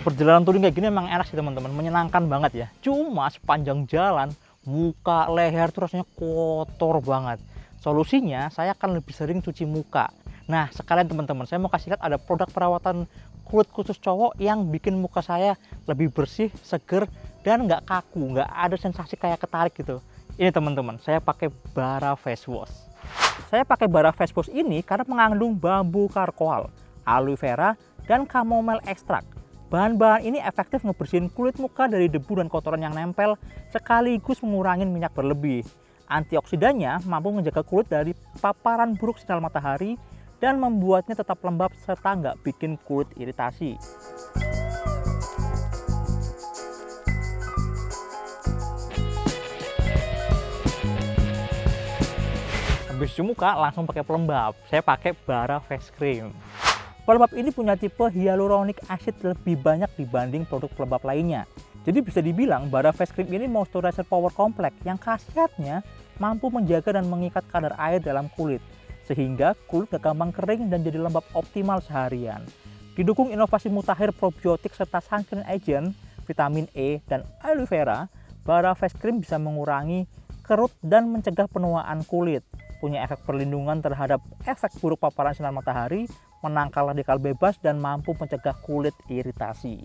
Perjalanan touring kayak gini emang enak sih teman-teman, menyenangkan banget ya. Cuma sepanjang jalan, muka, leher tuh rasanya kotor banget. Solusinya saya akan lebih sering cuci muka. Nah sekalian teman-teman, saya mau kasih lihat ada produk perawatan kulit khusus cowok yang bikin muka saya lebih bersih, seger, dan nggak kaku, nggak ada sensasi kayak ketarik gitu. Ini teman-teman, saya pakai Bara Face Wash. Saya pakai Bara Face Wash ini karena mengandung bambu karkoal, aloe vera, dan chamomile ekstrak. Bahan-bahan ini efektif ngebersihin kulit muka dari debu dan kotoran yang nempel, sekaligus mengurangi minyak berlebih. Antioksidannya mampu menjaga kulit dari paparan buruk sinar matahari dan membuatnya tetap lembab serta nggak bikin kulit iritasi. Habis cuci muka langsung pakai pelembab. Saya pakai Bara Face Cream. Pelembab ini punya tipe hyaluronic acid lebih banyak dibanding produk pelembab lainnya. Jadi bisa dibilang Bara Face Cream ini moisturizer power complex yang khasiatnya mampu menjaga dan mengikat kadar air dalam kulit, sehingga kulit gak gampang kering dan jadi lembab optimal seharian. Didukung inovasi mutakhir probiotik serta sunscreen agent, vitamin E, dan aloe vera, Bara Face Cream bisa mengurangi kerut dan mencegah penuaan kulit. Punya efek perlindungan terhadap efek buruk paparan sinar matahari, menangkal radikal bebas, dan mampu mencegah kulit iritasi.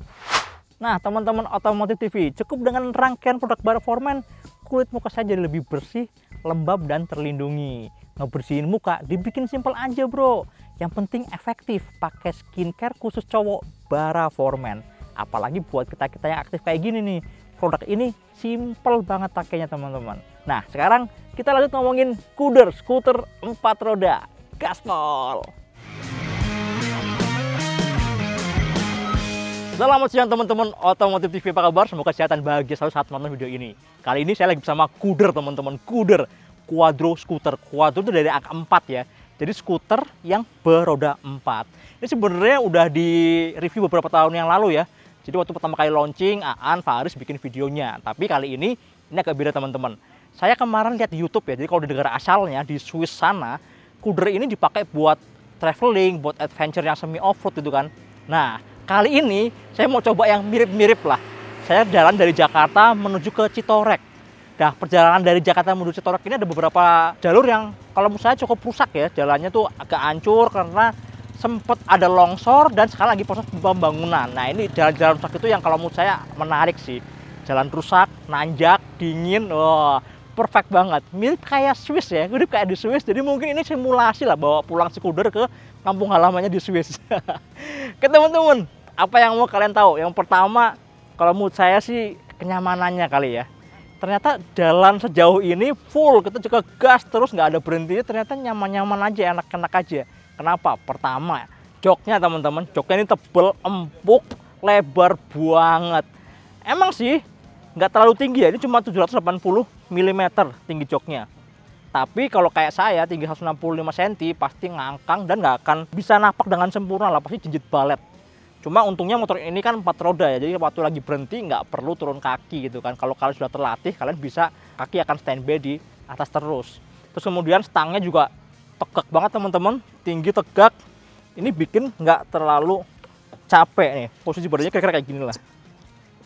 Nah teman-teman Otomotif TV, cukup dengan rangkaian produk Bara Formen, kulit muka saya jadi lebih bersih, lembab, dan terlindungi. Ngebersihin muka dibikin simple aja bro, yang penting efektif. Pakai skincare khusus cowok Bara Formen. Apalagi buat kita-kita yang aktif kayak gini nih, produk ini simple banget pakainya teman-teman. Nah sekarang kita lanjut ngomongin Kuder, skuter 4 roda, gaspol. Selamat siang teman-teman Otomotif TV, apa kabar? Semoga kesehatan bahagia selalu saat menonton video ini. Kali ini saya lagi bersama Kuder teman-teman, Kuder Quadro Scooter. Quadro itu dari angka 4 ya, jadi skuter yang beroda 4. Ini sebenarnya udah di review beberapa tahun yang lalu ya. Jadi waktu pertama kali launching, Aan, Faris bikin videonya. Tapi kali ini agak beda teman-teman. Saya kemarin lihat di YouTube ya, jadi kalau di negara asalnya, di Swiss sana, Kuder ini dipakai buat traveling, buat adventure yang semi off-road gitu kan. Nah, kali ini saya mau coba yang mirip-mirip lah. Saya jalan dari Jakarta menuju ke Citorek. Nah, perjalanan dari Jakarta menuju Citorek ini ada beberapa jalur yang kalau menurut saya cukup rusak ya. Jalannya tuh agak hancur karena sempat ada longsor dan sekarang lagi proses pembangunan. Nah, ini jalan-jalan rusak itu yang kalau menurut saya menarik sih. Jalan rusak, nanjak, dingin, wah, perfect banget. Mirip kayak Swiss ya, mirip kayak di Swiss. Jadi mungkin ini simulasi lah bawa pulang skuter ke kampung halamannya di Swiss. Oke teman-teman, apa yang mau kalian tahu? Yang pertama, kalau menurut saya sih kenyamanannya kali ya. Ternyata jalan sejauh ini full, kita juga gas terus nggak ada berhentinya. Ternyata nyaman-nyaman aja, enak-enak aja. Kenapa? Pertama, joknya teman-teman, joknya ini tebel, empuk, lebar banget. Emang sih nggak terlalu tinggi ya, ini cuma 780 mm tinggi joknya. Tapi kalau kayak saya tinggi 165 cm pasti ngangkang dan nggak akan bisa napak dengan sempurna lah, pasti jinjit balet. Cuma untungnya motor ini kan 4 roda ya, jadi waktu lagi berhenti nggak perlu turun kaki gitu kan. Kalau kalian sudah terlatih, kalian bisa kaki akan standby di atas terus. Terus kemudian stangnya juga tegak banget teman-teman, tinggi tegak. Ini bikin nggak terlalu capek nih, posisi badannya kira-kira kayak gini lah.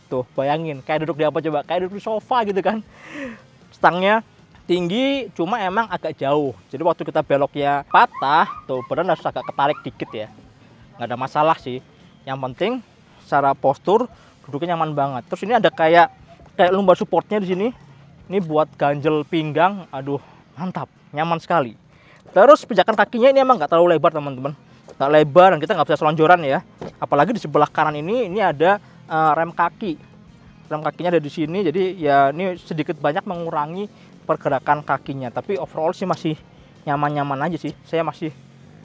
Tuh bayangin, kayak duduk di apa coba, kayak duduk di sofa gitu kan. Stangnya tinggi, cuma emang agak jauh. Jadi waktu kita beloknya patah, tuh badan harus agak ketarik dikit ya. Nggak ada masalah sih. Yang penting secara postur duduknya nyaman banget. Terus ini ada kayak lumbar supportnya di sini. Ini buat ganjel pinggang. Aduh, mantap, nyaman sekali. Terus pijakan kakinya ini emang nggak terlalu lebar teman-teman. Nggak lebar dan kita nggak bisa selonjoran ya. Apalagi di sebelah kanan ini ada rem kaki. Rem kakinya ada di sini. Jadi ya ini sedikit banyak mengurangi pergerakan kakinya. Tapi overall sih masih nyaman-nyaman aja sih. Saya masih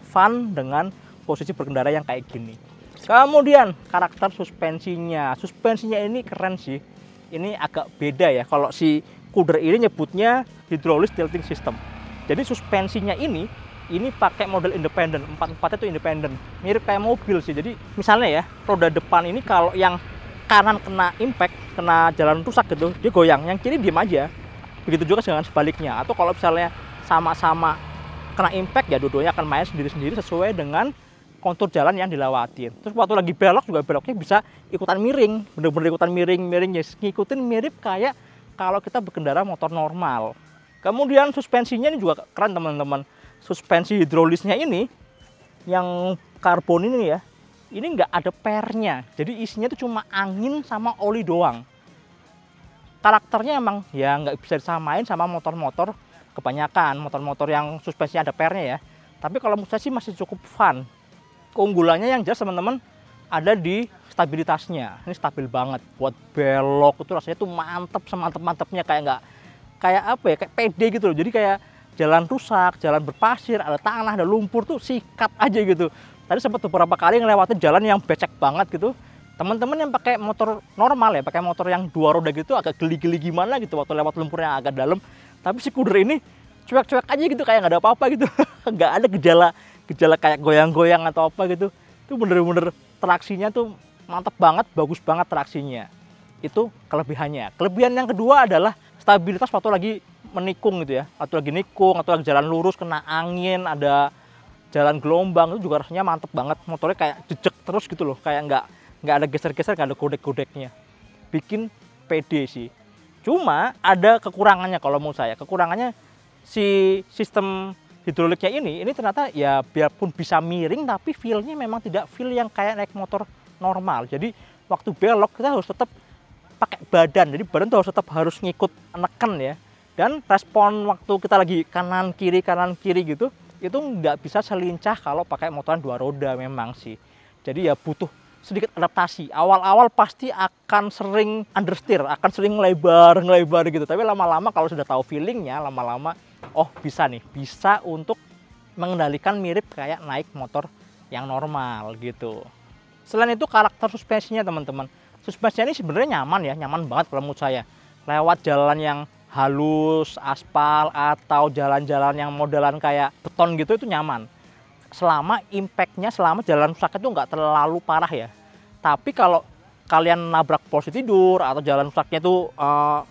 fun dengan posisi berkendara yang kayak gini. Kemudian karakter suspensinya. Suspensinya ini keren sih. Ini agak beda ya. Kalau si Kuder ini nyebutnya hydraulic tilting system. Jadi suspensinya ini pakai model independen, empat-empatnya itu independen, mirip kayak mobil sih. Jadi misalnya ya, roda depan ini kalau yang kanan kena impact, kena jalan rusak gitu, dia goyang, yang kiri diem aja. Begitu juga dengan sebaliknya. Atau kalau misalnya sama-sama kena impact, ya dua-duanya akan main sendiri-sendiri sesuai dengan kontur jalan yang dilewatin. Terus waktu lagi belok juga beloknya bisa ikutan miring, bener-bener ikutan miring ya, ngikutin mirip kayak kalau kita berkendara motor normal. Kemudian suspensinya ini juga keren teman-teman. Suspensi hidrolisnya ini yang karbon ini ya, ini nggak ada pernya. Jadi isinya itu cuma angin sama oli doang. Karakternya emang ya nggak bisa disamain sama motor-motor kebanyakan, motor-motor yang suspensinya ada pernya ya. Tapi kalau menurut saya sih masih cukup fun. Keunggulannya yang jelas teman-teman ada di stabilitasnya. Ini stabil banget, buat belok itu rasanya tuh mantep, semantep-mantepnya, kayak apa ya, kayak pede gitu loh. Jadi kayak jalan rusak, jalan berpasir, ada tanah, ada lumpur tuh sikat aja gitu. Tadi sempat beberapa kali ngelewatin jalan yang becek banget gitu. Teman-teman yang pakai motor normal ya, pakai motor yang dua roda gitu agak geli-geli gimana gitu waktu lewat lumpur yang agak dalam. Tapi si Kuder ini cuek-cuek aja gitu, kayak nggak ada apa-apa gitu. Nggak ada gejala kayak goyang-goyang atau apa gitu. Itu bener-bener traksinya tuh mantep banget, bagus banget traksinya. Itu kelebihannya. Kelebihan yang kedua adalah stabilitas waktu lagi menikung gitu ya. Waktu lagi nikung, atau lagi jalan lurus kena angin, ada jalan gelombang, itu juga rasanya mantep banget. Motornya kayak jejek terus gitu loh, kayak nggak ada geser-geser, nggak ada godek-godeknya. Bikin pede sih. Cuma ada kekurangannya kalau menurut saya. Kekurangannya si sistem hidroliknya ini ternyata ya biarpun bisa miring, tapi feel-nya memang tidak feel yang kayak naik motor normal. Jadi waktu belok kita harus tetap pakai badan. Jadi badan tuh harus ngikut neken ya. Dan respon waktu kita lagi kanan kiri gitu, itu nggak bisa selincah kalau pakai motoran dua roda memang sih. Jadi ya butuh sedikit adaptasi. Awal-awal pasti akan sering understeer, akan sering ngelebar gitu. Tapi lama-lama kalau sudah tahu feelingnya, lama-lama oh bisa nih, bisa untuk mengendalikan mirip kayak naik motor yang normal gitu. Selain itu karakter suspensinya teman-teman. Suspensinya ini sebenarnya nyaman ya, nyaman banget kalau menurut saya. Lewat jalan yang halus, aspal, atau jalan-jalan yang modelan kayak beton gitu itu nyaman. Selama impactnya, selama jalan rusak itu nggak terlalu parah ya. Tapi kalau kalian nabrak posisi tidur atau jalan rusaknya itu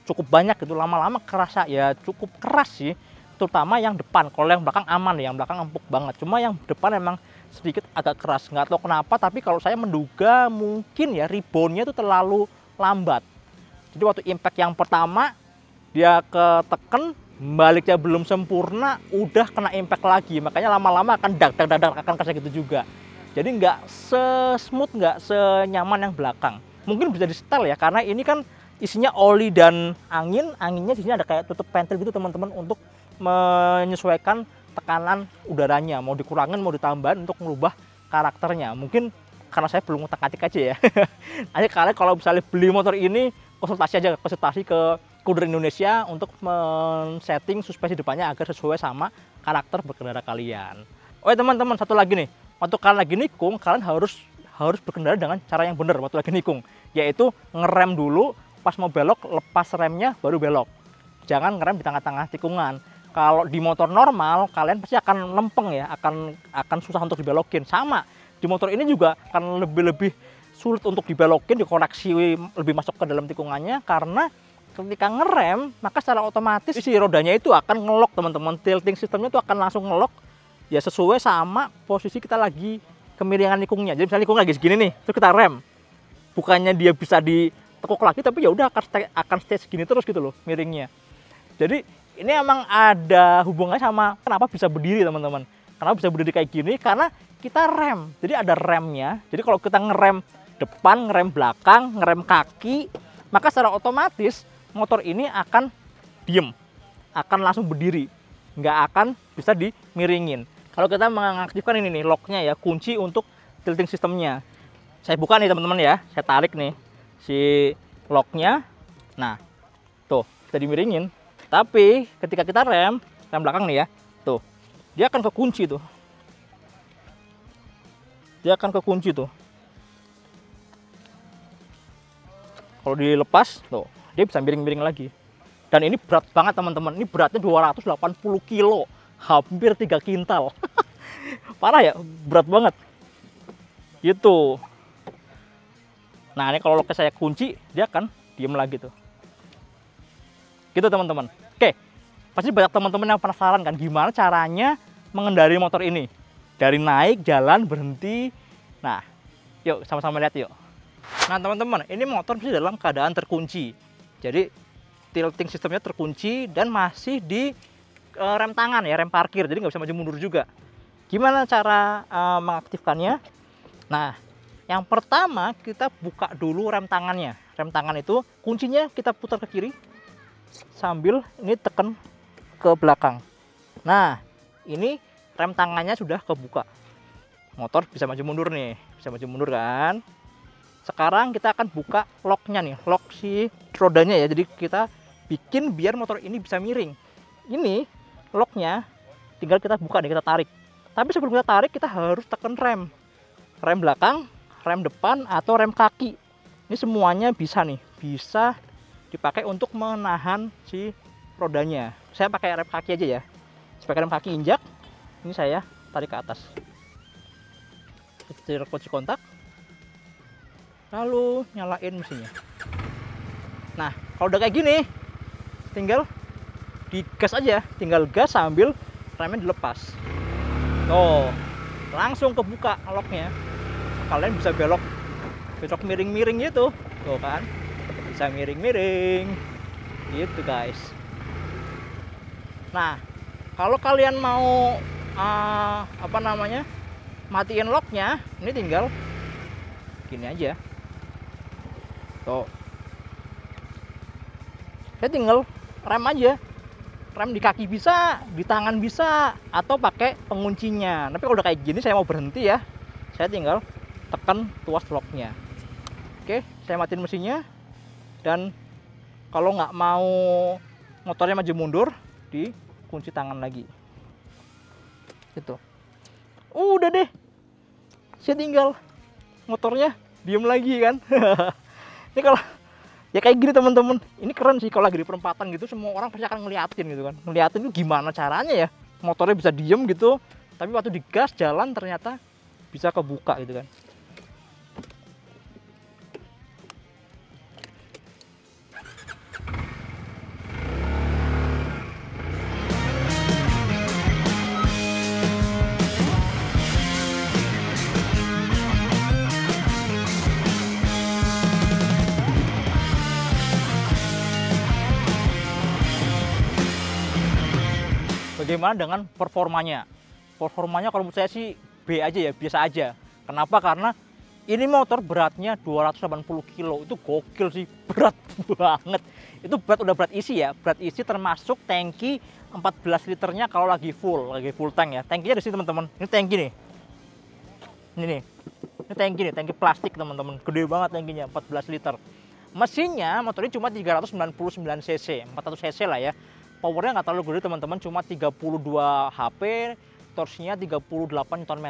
cukup banyak gitu, lama-lama kerasa ya, cukup keras sih. Terutama yang depan. Kalau yang belakang aman ya, yang belakang empuk banget. Cuma yang depan emang sedikit agak keras. Nggak tahu kenapa, tapi kalau saya menduga mungkin ya reboundnya itu terlalu lambat. Jadi waktu impact yang pertama dia keteken, baliknya belum sempurna, udah kena impact lagi. Makanya lama-lama akan dak akan kayak gitu juga. Jadi nggak se-smooth, nggak senyaman yang belakang. Mungkin bisa di setel ya, karena ini kan isinya oli dan angin. Anginnya di sini ada kayak tutup ventil gitu teman-teman, untuk menyesuaikan tekanan udaranya. Mau dikurangin, mau ditambahin untuk merubah karakternya. Mungkin karena saya belum ngutak-atik aja ya. Nanti kalian kalau misalnya beli motor ini, konsultasi ke Kuder Indonesia untuk men-setting suspensi depannya agar sesuai sama karakter berkendara kalian. Oh ya teman-teman, satu lagi nih. Waktu kalian lagi nikung, kalian harus berkendara dengan cara yang benar waktu lagi nikung. Yaitu ngerem dulu, pas mau belok, lepas remnya, baru belok. Jangan ngerem di tengah-tengah tikungan. Kalau di motor normal, kalian pasti akan lempeng ya, akan susah untuk dibelokin. Sama, di motor ini juga akan lebih sulit untuk dibelokin, dikoreksi lebih masuk ke dalam tikungannya, karena ketika ngerem, maka secara otomatis si rodanya itu akan ngelok teman-teman. Tilting sistemnya itu akan langsung ngelok ya sesuai sama posisi kita lagi kemiringan nikungnya. Jadi misalnya nikung lagi segini nih, terus kita rem, bukannya dia bisa ditekuk lagi, tapi ya udah akan stay segini terus gitu loh miringnya. Jadi ini emang ada hubungannya sama kenapa bisa berdiri teman-teman. Kenapa bisa berdiri kayak gini? Karena kita rem. Jadi ada remnya. Jadi kalau kita ngerem depan, ngerem belakang, ngerem kaki, maka secara otomatis motor ini akan diem, akan langsung berdiri, nggak akan bisa dimiringin. Kalau kita mengaktifkan ini nih locknya ya, kunci untuk tilting sistemnya. Saya buka nih teman-teman ya, saya tarik nih si locknya. Nah, tuh bisa dimiringin. Tapi ketika kita rem belakang nih ya, tuh dia akan kekunci tuh. Dia akan kekunci tuh. Kalau dilepas, tuh dia bisa miring-miring lagi. Dan ini berat banget teman-teman, ini beratnya 280 kilo, hampir 3 kintal. Parah ya, berat banget gitu. Nah ini kalau loknya saya kunci, dia akan diem lagi tuh gitu teman-teman. Oke, pasti banyak teman-teman yang penasaran kan gimana caranya mengendarai motor ini dari naik, jalan, berhenti. Nah yuk sama-sama lihat yuk. Nah teman-teman, ini motor masih dalam keadaan terkunci, jadi tilting sistemnya terkunci dan masih di rem tangan ya, rem parkir, jadi nggak bisa maju mundur juga. Gimana cara mengaktifkannya? Nah yang pertama kita buka dulu rem tangannya. Rem tangan itu kuncinya kita putar ke kiri sambil ini tekan ke belakang. Nah ini rem tangannya sudah kebuka, motor bisa maju mundur nih, bisa maju mundur kan. Sekarang kita akan buka locknya nih, lock si rodanya ya, jadi kita bikin biar motor ini bisa miring. Ini locknya tinggal kita buka nih, kita tarik. Tapi sebelum kita tarik kita harus tekan rem belakang, rem depan, atau rem kaki. Ini semuanya bisa nih, bisa dipakai untuk menahan si rodanya. Saya pakai rem kaki aja ya. Saya pakai rem kaki injak. Ini saya tarik ke atas. Setir kunci kontak. Lalu nyalain mesinnya. Nah, kalau udah kayak gini, tinggal digas aja, tinggal gas sambil remnya dilepas. Tuh, langsung kebuka locknya. Kalian bisa belok miring-miring gitu. Tuh kan. Bisa miring-miring gitu guys. Nah kalau kalian mau matiin locknya, ini tinggal gini aja tuh, saya tinggal rem aja, rem di kaki bisa, di tangan bisa, atau pakai penguncinya. Tapi kalau udah kayak gini saya mau berhenti ya, saya tinggal tekan tuas locknya. Oke, saya matiin mesinnya. Dan kalau nggak mau motornya maju mundur, dikunci tangan lagi. Gitu. Udah deh. Saya tinggal motornya diem lagi kan. Ini kalau ya kayak gini teman-teman. Ini keren sih kalau lagi di perempatan gitu, semua orang pasti akan ngeliatin gitu kan. Ngeliatin itu gimana caranya ya motornya bisa diem gitu, tapi waktu digas jalan ternyata bisa kebuka gitu kan. Bagaimana dengan performanya? Performanya kalau menurut saya sih B aja ya, biasa aja. Kenapa? Karena ini motor beratnya 280 kilo, itu gokil sih, berat banget. Itu udah berat isi ya, berat isi termasuk tangki 14 liternya kalau lagi full tank ya. Tangkinya di sini teman-teman, ini tangki nih. Ini tangki nih, tangki plastik teman-teman, gede banget tangkinya, 14 liter. Mesinnya motor ini cuma 399 cc, 400 cc lah ya. Powernya nggak terlalu gede teman-teman, cuma 32 HP, torsinya 38 Nm.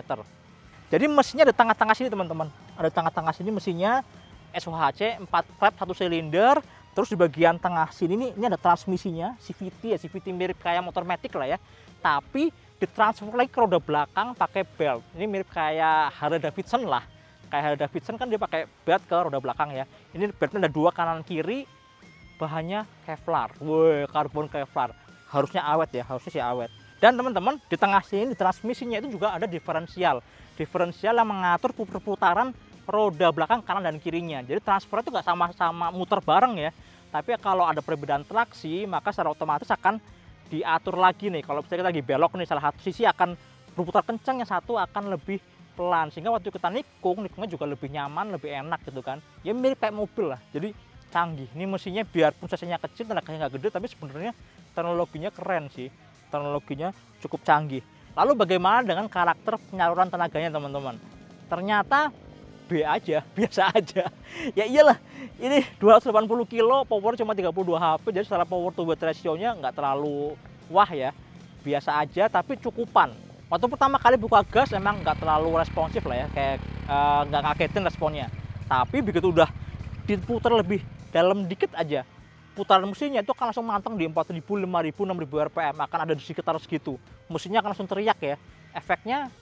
Jadi mesinnya ada tengah-tengah sini teman-teman, ada tengah-tengah sini mesinnya SOHC 4 klep 1 silinder. Terus di bagian tengah sini ini ada transmisinya CVT ya, CVT mirip kayak motor Matic lah ya, tapi ditransfer lagi ke roda belakang pakai belt. Ini mirip kayak Harley Davidson lah, kayak Harley Davidson kan dia pakai belt ke roda belakang ya. Ini beltnya ada 2 kanan kiri, bahannya Kevlar, karbon Kevlar, harusnya awet ya, harusnya sih awet. Dan teman-teman di tengah sini di transmisinya itu juga ada diferensial yang mengatur perputaran roda belakang kanan dan kirinya. Jadi transfer itu nggak sama-sama muter bareng ya, tapi kalau ada perbedaan traksi maka secara otomatis akan diatur lagi nih. Kalau misalnya kita lagi belok nih, salah satu sisi akan berputar kencang, yang satu akan lebih pelan, sehingga waktu kita nikungnya juga lebih nyaman, lebih enak gitu kan. Ya mirip kayak mobil lah, jadi canggih. Ini mesinnya biarpun cc-nya kecil, tenaganya nggak gede, tapi sebenarnya teknologinya keren sih. Teknologinya cukup canggih. Lalu bagaimana dengan karakter penyaluran tenaganya teman-teman? Ternyata B aja, biasa aja. Ya iyalah, ini 280 kilo, power cuma 32 HP, jadi secara power to weight ratio-nya nggak terlalu wah ya. Biasa aja, tapi cukupan. Waktu pertama kali buka gas emang nggak terlalu responsif lah ya, kayak nggak ngagetin responnya. Tapi begitu udah diputar lebih dalam dikit aja, putaran mesinnya itu akan langsung manteng di 4.000, 5.000, 6.000 RPM, akan ada di sekitar segitu. Mesinnya akan langsung teriak ya. Efeknya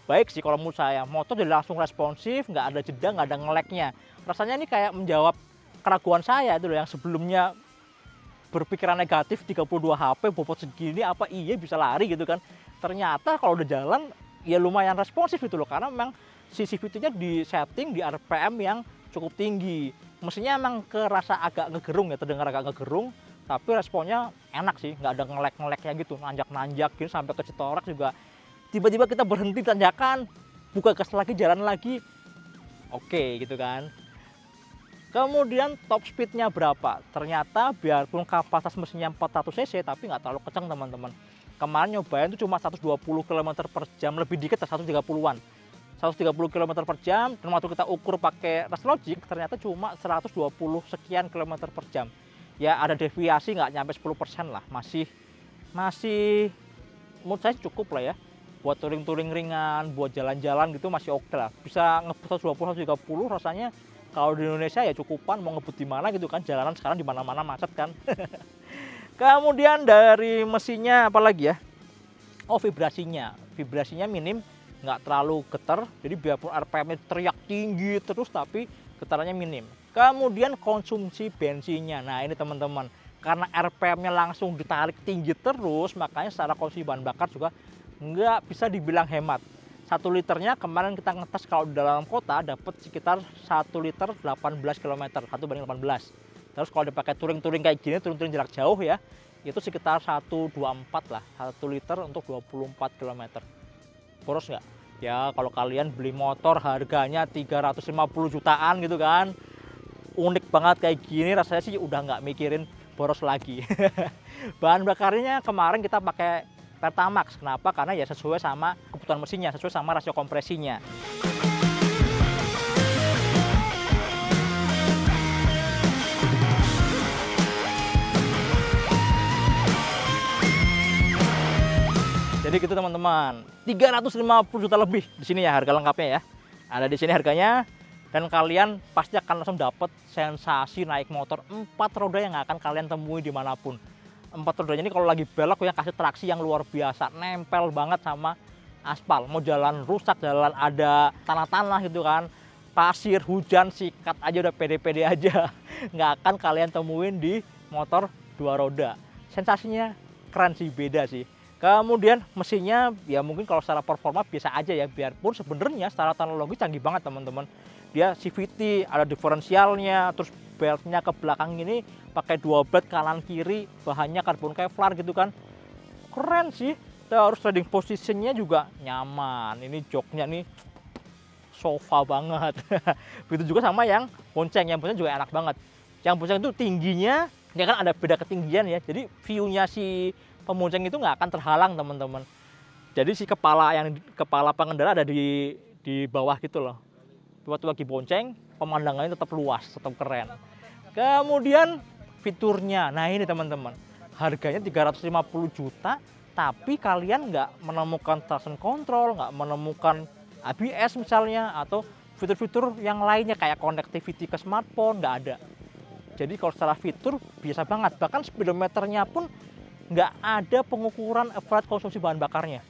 baik sih kalau menurut saya. Motor jadi langsung responsif, nggak ada jeda, nggak ada ngeleknya. Rasanya ini kayak menjawab keraguan saya itu loh, yang sebelumnya berpikiran negatif 32 HP bobot segini apa iya bisa lari gitu kan. Ternyata kalau udah jalan ya lumayan responsif gitu loh, karena memang CCVT-nya di setting di RPM yang cukup tinggi. Mesinnya emang kerasa agak ngegerung ya, terdengar agak ngegerung, tapi responnya enak sih, nggak ada ngelek-ngeleknya gitu, nanjak-nanjak gitu sampai ke Citorak juga. Tiba-tiba kita berhenti tanjakan, buka gas lagi, jalan lagi, oke gitu kan. Kemudian top speednya berapa? Ternyata biarpun kapasitas mesinnya 400 cc, tapi nggak terlalu kencang teman-teman. Kemarin nyobain itu cuma 120 km per jam, lebih dikit 130-an. 130 km per jam, dan waktu kita ukur pakai Rastlogic ternyata cuma 120 sekian km per jam. Ya ada deviasi nggak nyampe 10% lah, masih menurut saya cukup lah ya. Buat touring-touring ringan, buat jalan-jalan gitu masih oke lah. Bisa ngebut 120, 130 rasanya kalau di Indonesia ya cukupan, mau ngebut di mana gitu kan, jalanan sekarang di mana-mana macet kan. Kemudian dari mesinnya apa lagi ya? Oh vibrasinya minim, nggak terlalu getar, jadi biarpun RPM-nya teriak tinggi terus tapi getarannya minim. Kemudian konsumsi bensinnya, nah ini teman-teman, karena RPM-nya langsung ditarik tinggi terus, makanya secara konsumsi bahan bakar juga nggak bisa dibilang hemat. 1 liternya kemarin kita ngetes kalau di dalam kota dapat sekitar 1 liter 18 km, 1/18. Terus kalau dipakai touring-touring kayak gini, touring-touring jarak jauh ya, itu sekitar 124 lah, 1 liter untuk 24 km. Boros nggak? Ya kalau kalian beli motor harganya 350 jutaan gitu kan, unik banget kayak gini, rasanya sih udah nggak mikirin boros lagi. Bahan bakarnya kemarin kita pakai Pertamax, kenapa? Karena ya sesuai sama kebutuhan mesinnya, sesuai sama rasio kompresinya. Jadi gitu teman-teman, 350 juta lebih di sini ya harga lengkapnya ya. Ada di sini harganya, dan kalian pasti akan langsung dapat sensasi naik motor 4 roda yang akan kalian temui dimanapun. 4 rodanya ini kalau lagi belok ya kasih traksi yang luar biasa, nempel banget sama aspal. Mau jalan rusak, jalan ada tanah-tanah gitu kan, pasir, hujan, sikat aja udah pede-pede aja. Nggak akan kalian temuin di motor 2 roda. Sensasinya keren sih, beda sih. Kemudian mesinnya ya mungkin kalau secara performa biasa aja ya, biarpun sebenarnya secara teknologi canggih banget teman-teman. Dia CVT, ada diferensialnya, terus beltnya ke belakang ini pakai 2 belt kanan kiri, bahannya karbon Kevlar gitu kan. Keren sih. Terus riding positionnya juga nyaman. Ini joknya nih sofa banget. Begitu juga sama yang bonceng juga enak banget. Yang bonceng itu tingginya ya kan ada beda ketinggian ya. Jadi view-nya si pemonceng itu nggak akan terhalang teman-teman. Jadi si kepala pengendara ada di bawah gitu loh. Waktu lagi bonceng, pemandangannya tetap luas, tetap keren. Kemudian fiturnya, nah ini teman-teman, harganya 350 juta, tapi kalian nggak menemukan traction control, nggak menemukan ABS misalnya, atau fitur-fitur yang lainnya kayak connectivity ke smartphone, nggak ada. Jadi kalau secara fitur biasa banget, bahkan speedometernya pun nggak ada pengukuran average konsumsi bahan bakarnya.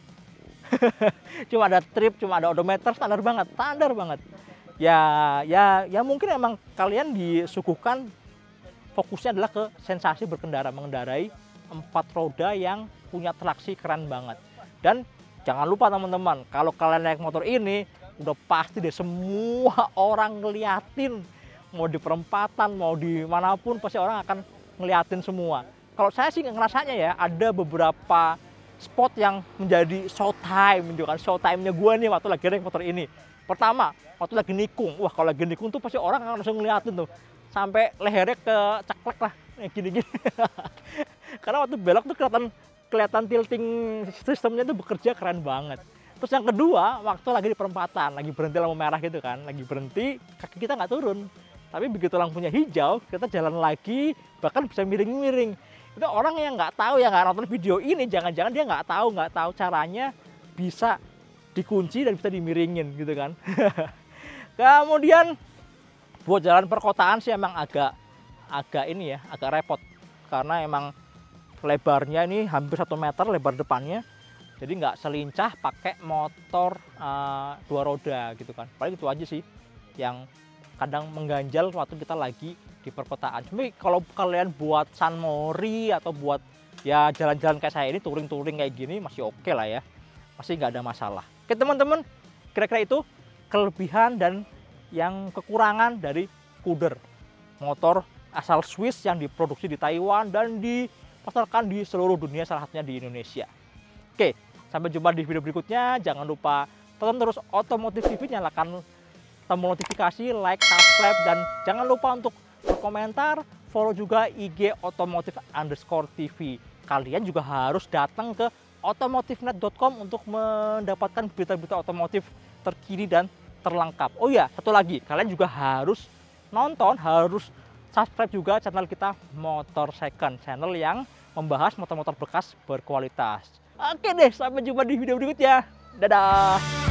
Cuma ada trip, cuma ada odometer, standar banget. Ya mungkin emang kalian disuguhkan fokusnya adalah ke sensasi berkendara, mengendarai 4 roda yang punya traksi keren banget. Dan jangan lupa teman-teman, kalau kalian naik motor ini udah pasti deh semua orang ngeliatin, mau di perempatan, mau di manapun pasti orang akan ngeliatin semua. Kalau saya sih ngerasanya ya, ada beberapa spot yang menjadi showtime gitu kan, showtime-nya gue nih waktu lagi naik motor ini. Pertama, waktu lagi nikung. Wah, kalau lagi nikung tuh pasti orang akan langsung ngeliatin tuh. Sampai lehernya keceklek lah, gini-gini. Karena waktu belok tuh kelihatan tilting sistemnya tuh bekerja keren banget. Terus yang kedua, waktu lagi di perempatan, lagi berhenti lampu merah gitu kan, lagi berhenti, kaki kita nggak turun. Tapi begitu lampunya hijau, kita jalan lagi, bahkan bisa miring-miring. Itu orang yang nggak tahu, yang nggak nonton video ini, jangan-jangan dia nggak tahu caranya bisa dikunci dan bisa dimiringin gitu kan. Kemudian buat jalan perkotaan sih emang agak ini ya, agak repot. karena emang lebarnya ini hampir 1 meter lebar depannya. Jadi nggak selincah pakai motor 2 roda gitu kan. Paling itu aja sih yang kadang mengganjal waktu kita lagi di perkotaan. Cuma kalau kalian buat San Mori atau buat ya jalan-jalan kayak saya ini, touring-touring kayak gini masih oke lah ya. Masih nggak ada masalah. Oke teman-teman, kira-kira itu kelebihan dan yang kekurangan dari Kuder. Motor asal Swiss yang diproduksi di Taiwan dan dipasarkan di seluruh dunia, salah satunya di Indonesia. Oke, sampai jumpa di video berikutnya. Jangan lupa tonton terus Otomotif TV, nyalakan tombol notifikasi, like, subscribe, dan jangan lupa untuk berkomentar, follow juga IG otomotif_TV. Kalian juga harus datang ke otomotifnet.com untuk mendapatkan berita-berita otomotif terkini dan terlengkap. Oh ya, satu lagi, kalian juga harus nonton, harus subscribe juga channel kita Motor Second, channel yang membahas motor-motor bekas berkualitas. Oke deh, sampai jumpa di video berikutnya. Dadah!